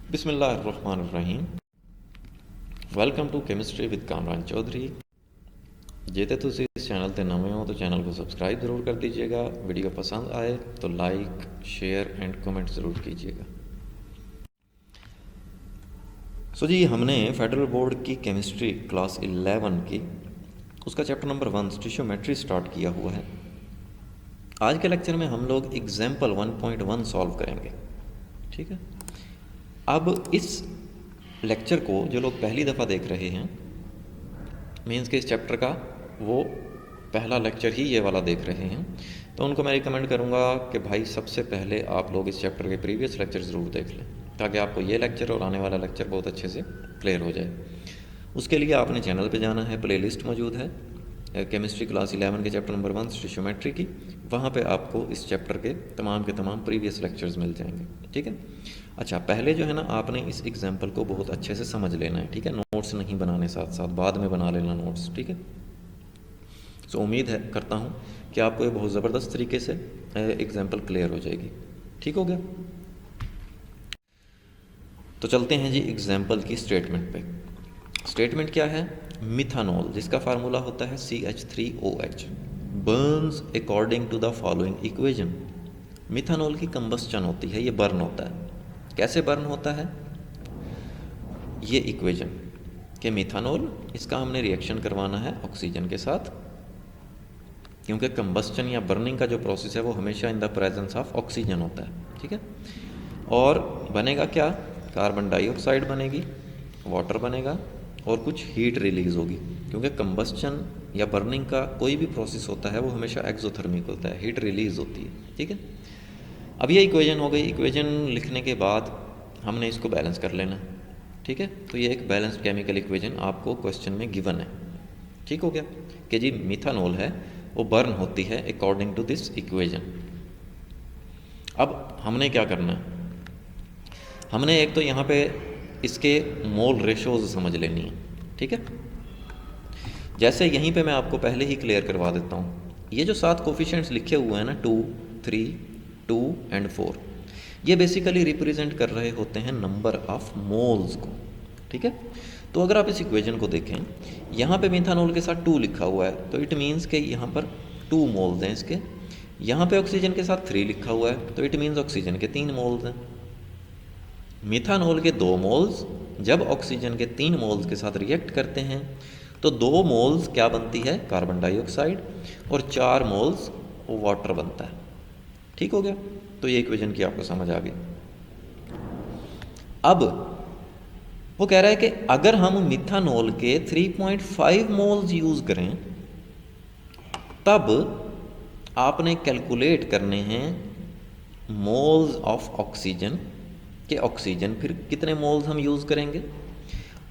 बिस्मिल्लाहिर्रहमानिर्रहीम। Welcome to chemistry with Kamran Chaudhry. जेते तुसी इस चैनल ते नवे हो तो चैनल को सब्सक्राइब ज़रूर कर दीजिएगा। वीडियो पसंद आए तो लाइक शेयर एंड कमेंट ज़रूर कीजिएगा। जी हमने फेडरल बोर्ड की केमिस्ट्री क्लास 11 की उसका चैप्टर नंबर 1 स्टिशियोमेट्री स्टार्ट किया हुआ है। आज के लेक्चर में हम लोग एग्जाम्पल 1.1 सॉल्व करेंगे। ठीक है, अब इस लेक्चर को जो लोग पहली दफ़ा देख रहे हैं, मीन्स के इस चैप्टर का वो पहला लेक्चर ही ये वाला देख रहे हैं, तो उनको मैं रिकमेंड करूँगा कि भाई सबसे पहले आप लोग इस चैप्टर के प्रीवियस लेक्चर ज़रूर देख लें, ताकि आपको ये लेक्चर और आने वाला लेक्चर बहुत अच्छे से क्लियर हो जाए। उसके लिए आपने चैनल पे जाना है, प्लेलिस्ट मौजूद है केमिस्ट्री क्लास 11 के चैप्टर नंबर 1 स्टिशियोमेट्री की। वहाँ पे आपको इस चैप्टर के तमाम प्रीवियस लेक्चर्स मिल जाएंगे। ठीक है, अच्छा पहले जो है ना, आपने इस एग्जाम्पल को बहुत अच्छे से समझ लेना है। ठीक है, नोट्स नहीं बनाने, साथ साथ बाद में बना लेना नोट्स। ठीक है, सो उम्मीद है करता हूँ कि आपको ये बहुत ज़बरदस्त तरीके से एग्जाम्पल क्लियर हो जाएगी। ठीक हो गया, तो चलते हैं जी एग्जाम्पल की स्टेटमेंट पे। स्टेटमेंट क्या है? मिथानॉल, जिसका फार्मूला होता है CH3OH, burns according to the following equation. Methanol की कंबस्चन होती है, ये बर्न होता है। कैसे बर्न होता है? ये इक्वेशन कि मिथानॉल, इसका हमने रिएक्शन करवाना है ऑक्सीजन के साथ, क्योंकि कंबस्चन या बर्निंग का जो प्रोसेस है वो हमेशा in the presence of oxygen होता है। ठीक है, और बनेगा क्या? कार्बन डाइऑक्साइड बनेगी, वाटर बनेगा और कुछ हीट रिलीज़ होगी, क्योंकि कंबस्चन या बर्निंग का कोई भी प्रोसेस होता है वो हमेशा एक्सोथर्मिक होता है, हीट रिलीज़ होती है। ठीक है, अब ये इक्वेशन हो गई। इक्वेशन लिखने के बाद हमने इसको बैलेंस कर लेना। ठीक है, तो ये एक बैलेंस्ड केमिकल इक्वेशन आपको क्वेश्चन में गिवन है। ठीक हो गया कि जी मिथानॉल है वो बर्न होती है अकॉर्डिंग टू दिस इक्वेशन। अब हमने क्या करना है? हमने एक तो यहाँ पे इसके मोल रेशोज समझ लेनी है। ठीक है, जैसे यहीं पे मैं आपको पहले ही क्लियर करवा देता हूँ। ये जो 7 कोफिशिएंट्स लिखे हुए हैं ना, 2, 3, 2 एंड 4, ये बेसिकली रिप्रेजेंट कर रहे होते हैं नंबर ऑफ मोल्स को। ठीक है, तो अगर आप इस इक्वेशन को देखें, यहाँ पे मिथानॉल के साथ 2 लिखा हुआ है, तो इट मीन्स कि यहाँ पर 2 मोल्स हैं इसके। यहाँ पे ऑक्सीजन के साथ 3 लिखा हुआ है, तो इट मीन्स ऑक्सीजन के 3 मोल्स हैं। मिथानॉल के 2 मोल्स जब ऑक्सीजन के 3 मोल्स के साथ रिएक्ट करते हैं तो 2 मोल्स क्या बनती है? कार्बन डाइऑक्साइड, और 4 मोल्स वाटर बनता है। ठीक हो गया, तो ये इक्वेशन की आपको समझ आ गई। अब वो कह रहा है कि अगर हम मिथानॉल के 3.5 मोल्स यूज करें, तब आपने कैलकुलेट करने हैं मोल्स ऑफ ऑक्सीजन, कि ऑक्सीजन फिर कितने मोल्स हम यूज़ करेंगे,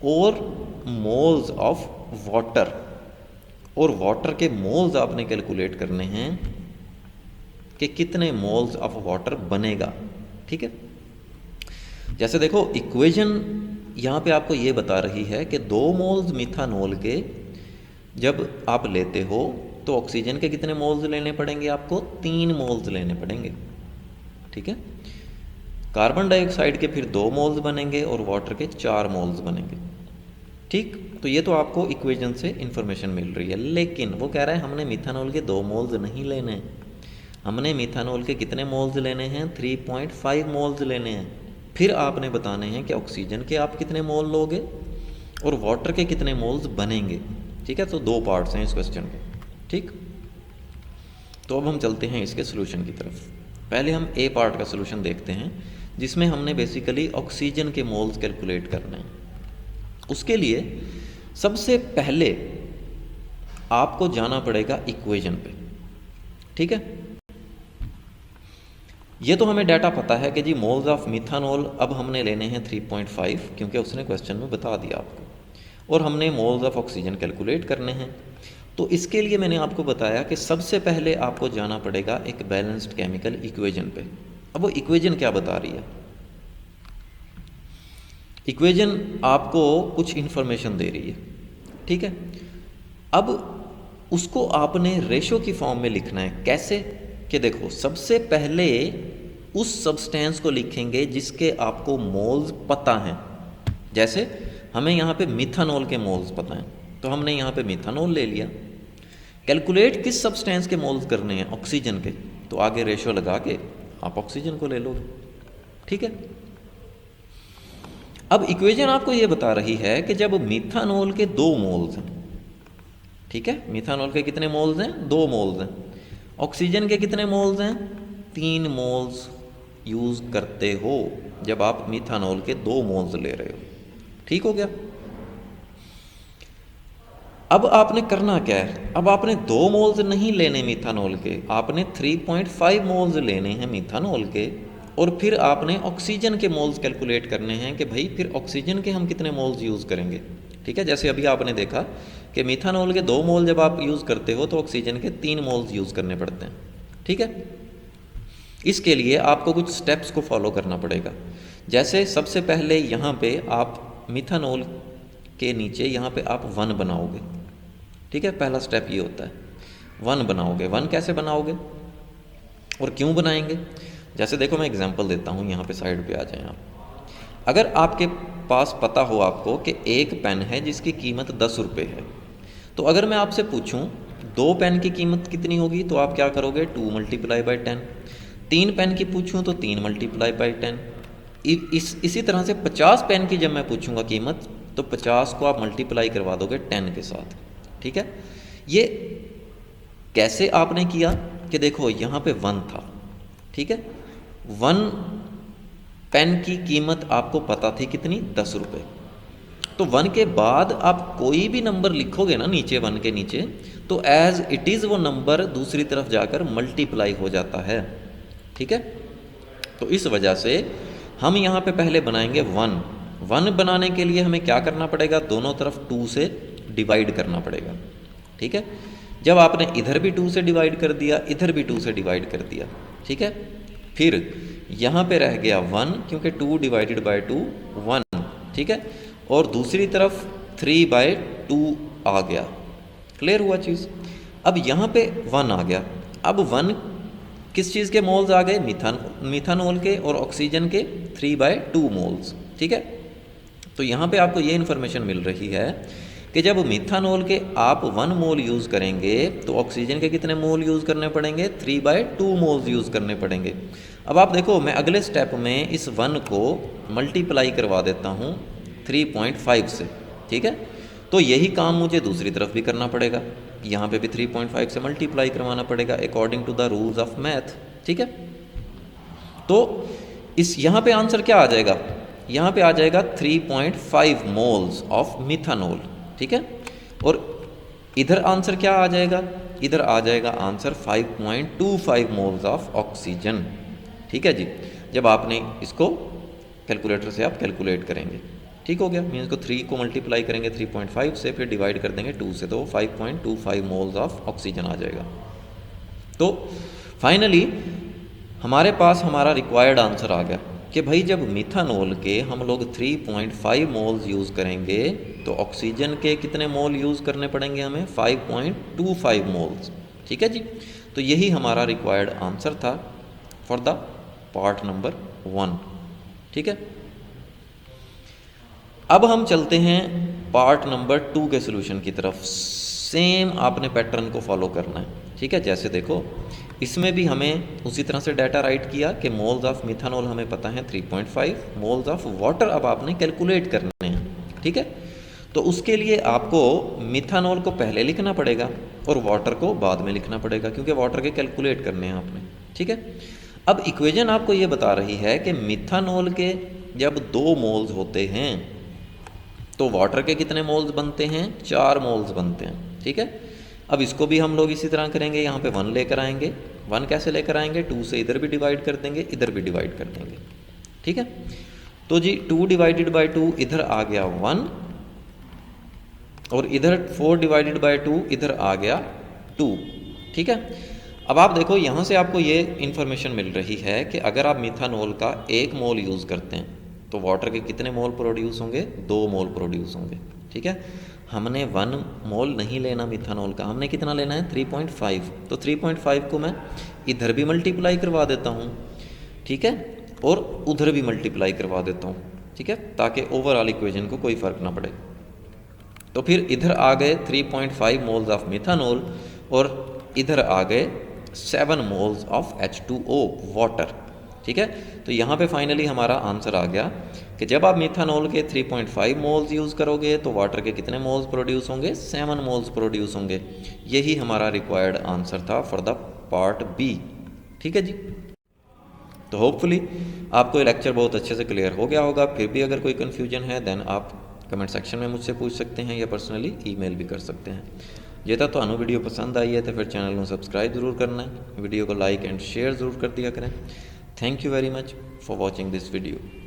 और मोल्स ऑफ वाटर, और वाटर के मोल्स आपने कैलकुलेट करने हैं कि कितने मोल्स ऑफ वाटर बनेगा। ठीक है, जैसे देखो इक्वेशन यहाँ पे आपको ये बता रही है कि 2 मोल्स मिथानॉल के जब आप लेते हो तो ऑक्सीजन के कितने मोल्स लेने पड़ेंगे? आपको 3 मोल्स लेने पड़ेंगे। ठीक है, कार्बन डाइऑक्साइड के फिर 2 मोल्स बनेंगे और वाटर के 4 मोल्स बनेंगे। ठीक, तो ये तो आपको इक्वेशन से इन्फॉर्मेशन मिल रही है, लेकिन वो कह रहा है हमने मिथानॉल के 2 मोल्स नहीं लेने हैं, हमने मिथानॉल के कितने मोल्स लेने हैं? 3.5 मोल्स लेने हैं। फिर आपने बताने हैं कि ऑक्सीजन के आप कितने मोल लोगे और वाटर के कितने मोल्स बनेंगे। ठीक है, तो 2 पार्ट्स हैं इस क्वेश्चन के। ठीक, तो अब हम चलते हैं इसके सोल्यूशन की तरफ। पहले हम ए पार्ट का सोल्यूशन देखते हैं, जिसमें हमने बेसिकली ऑक्सीजन के मोल्स कैलकुलेट करने हैं। उसके लिए सबसे पहले आपको जाना पड़ेगा इक्वेशन पे। ठीक है, ये तो हमें डाटा पता है कि जी मोल्स ऑफ मिथानॉल अब हमने लेने हैं 3.5, क्योंकि उसने क्वेश्चन में बता दिया आपको, और हमने मोल्स ऑफ ऑक्सीजन कैलकुलेट करने हैं। तो इसके लिए मैंने आपको बताया कि सबसे पहले आपको जाना पड़ेगा एक बैलेंस्ड केमिकल इक्वेशन पे। अब वो इक्वेशन क्या बता रही है? इक्वेशन आपको कुछ इन्फॉर्मेशन दे रही है। ठीक है, अब उसको आपने रेशो की फॉर्म में लिखना है। कैसे? कि देखो सबसे पहले उस सब्सटेंस को लिखेंगे जिसके आपको मोल्स पता हैं। जैसे हमें यहाँ पे मिथानॉल के मोल्स पता हैं, तो हमने यहाँ पे मिथानॉल ले लिया। कैलकुलेट किस सब्सटेंस के मोल्स करने हैं? ऑक्सीजन के, तो आगे रेशो लगा के आप ऑक्सीजन को ले लोगे। ठीक है। अब इक्वेशन आपको ये बता रही है कि जब मिथानॉल के 2 मोल्स हैं, ठीक है, मिथानॉल के कितने मोल्स हैं? 2 मोल्स हैं। ऑक्सीजन के कितने मोल्स हैं? 3 मोल्स यूज़ करते हो जब आप मिथानॉल के 2 मोल्स ले रहे हो। ठीक हो गया। अब आपने करना क्या है? अब आपने 2 मोल्स नहीं लेने मिथानॉल के, आपने 3.5 मोल्स लेने हैं मिथानॉल के, और फिर आपने ऑक्सीजन के मोल्स कैलकुलेट करने हैं कि भाई फिर ऑक्सीजन के हम कितने मोल्स यूज़ करेंगे। ठीक है। जैसे अभी आपने देखा कि मिथानॉल के 2 मोल जब आप यूज़ करते हो तो ऑक्सीजन के 3 मोल्स यूज़ करने पड़ते हैं। ठीक है। इसके लिए आपको कुछ स्टेप्स को फॉलो करना पड़ेगा। जैसे सबसे पहले यहाँ पे आप मिथानॉल के नीचे यहाँ पे आप 1 बनाओगे। ठीक है। पहला स्टेप ये होता है, 1 बनाओगे। 1 कैसे बनाओगे और क्यों बनाएंगे? जैसे देखो मैं एग्जांपल देता हूँ, यहाँ पे साइड पे आ जाएं आप। अगर आपके पास पता हो आपको कि एक पेन है जिसकी कीमत 10 रुपये है, तो अगर मैं आपसे पूछूं 2 पेन की कीमत कितनी होगी, तो आप क्या करोगे? 2 × 10। 3 पेन की पूछूं तो 3 × 10। इसी तरह से 50 पेन की जब मैं पूछूंगा कीमत, तो 50 को आप मल्टीप्लाई करवा दोगे 10 के साथ। ठीक है। ये कैसे आपने किया कि देखो यहाँ पे 1 था। ठीक है। 1 पेन की कीमत आपको पता थी कितनी? 10 रुपये। तो 1 के बाद आप कोई भी नंबर लिखोगे ना नीचे 1 के नीचे, तो एज इट इज़ वो नंबर दूसरी तरफ जाकर मल्टीप्लाई हो जाता है। ठीक है। तो इस वजह से हम यहाँ पे पहले बनाएंगे 1। 1 बनाने के लिए हमें क्या करना पड़ेगा? दोनों तरफ 2 से डिवाइड करना पड़ेगा। ठीक है। जब आपने इधर भी 2 से डिवाइड कर दिया, इधर भी 2 से डिवाइड कर दिया, ठीक है, फिर यहाँ पे रह गया 1, क्योंकि 2 / 2 1। ठीक है। और दूसरी तरफ 3/2 आ गया। क्लियर हुआ चीज़? अब यहाँ पे 1 आ गया। अब 1 किस चीज़ के मोल्स आ गए? मिथानॉल के और ऑक्सीजन के 3/2 मोल्स। ठीक है। तो यहाँ पे आपको ये इन्फॉर्मेशन मिल रही है कि जब मिथानॉल के आप 1 मोल यूज़ करेंगे तो ऑक्सीजन के कितने मोल यूज़ करने पड़ेंगे? 3/2 मोल्स यूज़ करने पड़ेंगे। अब आप देखो मैं अगले स्टेप में इस 1 को मल्टीप्लाई करवा देता हूँ 3.5 से। ठीक है। तो यही काम मुझे दूसरी तरफ भी करना पड़ेगा, यहाँ पे भी 3.5 से मल्टीप्लाई करवाना पड़ेगा according to the rules of math. ठीक है। तो इस यहाँ पे आंसर क्या आ जाएगा? यहाँ पे आ जाएगा 3.5 मोल्स ऑफ मिथानॉल। ठीक है। और इधर आंसर क्या आ जाएगा? इधर आ जाएगा आंसर 5.25 मोल्स ऑफ ऑक्सीजन। ठीक है जी। जब आपने इसको कैलकुलेटर से आप कैलकुलेट करेंगे, ठीक हो गया। मीन्स को 3 को मल्टीप्लाई करेंगे 3.5 से, फिर डिवाइड कर देंगे 2 से, तो 5.25 मोल्स ऑफ ऑक्सीजन आ जाएगा। तो फाइनली हमारे पास हमारा रिक्वायर्ड आंसर आ गया कि भाई जब मिथानॉल के हम लोग 3.5 मोल्स यूज़ करेंगे तो ऑक्सीजन के कितने मोल यूज़ करने पड़ेंगे हमें? 5.25 मोल्स। ठीक है जी। तो यही हमारा रिक्वायर्ड आंसर था फॉर द पार्ट नंबर 1। ठीक है। अब हम चलते हैं पार्ट नंबर 2 के सोल्यूशन की तरफ। सेम आपने पैटर्न को फॉलो करना है। ठीक है। जैसे देखो इसमें भी हमें उसी तरह से डाटा राइट किया कि मोल्स ऑफ मिथानॉल हमें पता है 3.5, मोल्स ऑफ वाटर अब आपने कैलकुलेट करने हैं। ठीक है। तो उसके लिए आपको मिथानॉल को पहले लिखना पड़ेगा और वाटर को बाद में लिखना पड़ेगा, क्योंकि वाटर के कैलकुलेट करने हैं आपने। ठीक है। अब इक्वेशन आपको ये बता रही है कि मिथानॉल के जब 2 मोल्स होते हैं तो वाटर के कितने मोल्स बनते हैं? 4 मोल्स बनते हैं। ठीक है। अब इसको भी हम लोग इसी तरह करेंगे, यहाँ पे 1 लेकर आएंगे। 1 कैसे लेकर आएंगे? 2 से इधर भी डिवाइड कर देंगे, इधर भी डिवाइड कर देंगे। ठीक है। तो जी 2 / 2 इधर आ गया 1, और इधर 4 / 2 इधर आ गया 2। ठीक है। अब आप देखो यहाँ से आपको ये इन्फॉर्मेशन मिल रही है कि अगर आप मिथानॉल का 1 मोल यूज़ करते हैं तो वाटर के कितने मोल प्रोड्यूस होंगे? 2 मोल प्रोड्यूस होंगे। ठीक है। हमने 1 मोल नहीं लेना मिथानॉल का, हमने कितना लेना है? 3.5। तो 3.5 को मैं इधर भी मल्टीप्लाई करवा देता हूँ। ठीक है, और उधर भी मल्टीप्लाई करवा देता हूँ, ठीक है, ताकि ओवरऑल इक्वेशन को कोई फ़र्क ना पड़े। तो फिर इधर आ गए 3.5 मोल्स ऑफ मिथानॉल और इधर आ गए 7 मोल्स ऑफ H2O वाटर, ठीक है। तो यहाँ पे फाइनली हमारा आंसर आ गया कि जब आप मिथानॉल के 3.5 मोल्स यूज़ करोगे तो वाटर के कितने मोल्स प्रोड्यूस होंगे, 7 मोल्स प्रोड्यूस होंगे। यही हमारा रिक्वायर्ड आंसर था फॉर द पार्ट बी, ठीक है जी। तो होपफुली आपको ये लेक्चर बहुत अच्छे से क्लियर हो गया होगा। फिर भी अगर कोई कन्फ्यूजन है देन आप कमेंट सेक्शन में मुझसे पूछ सकते हैं या पर्सनली ईमेल भी कर सकते हैं। ਜੇ ਤਾਂ ਤੁਹਾਨੂੰ वीडियो पसंद आई है तो फिर चैनल को सब्सक्राइब जरूर करना है, वीडियो को लाइक एंड शेयर ज़रूर कर दिया करें। Thank you very much for watching this video.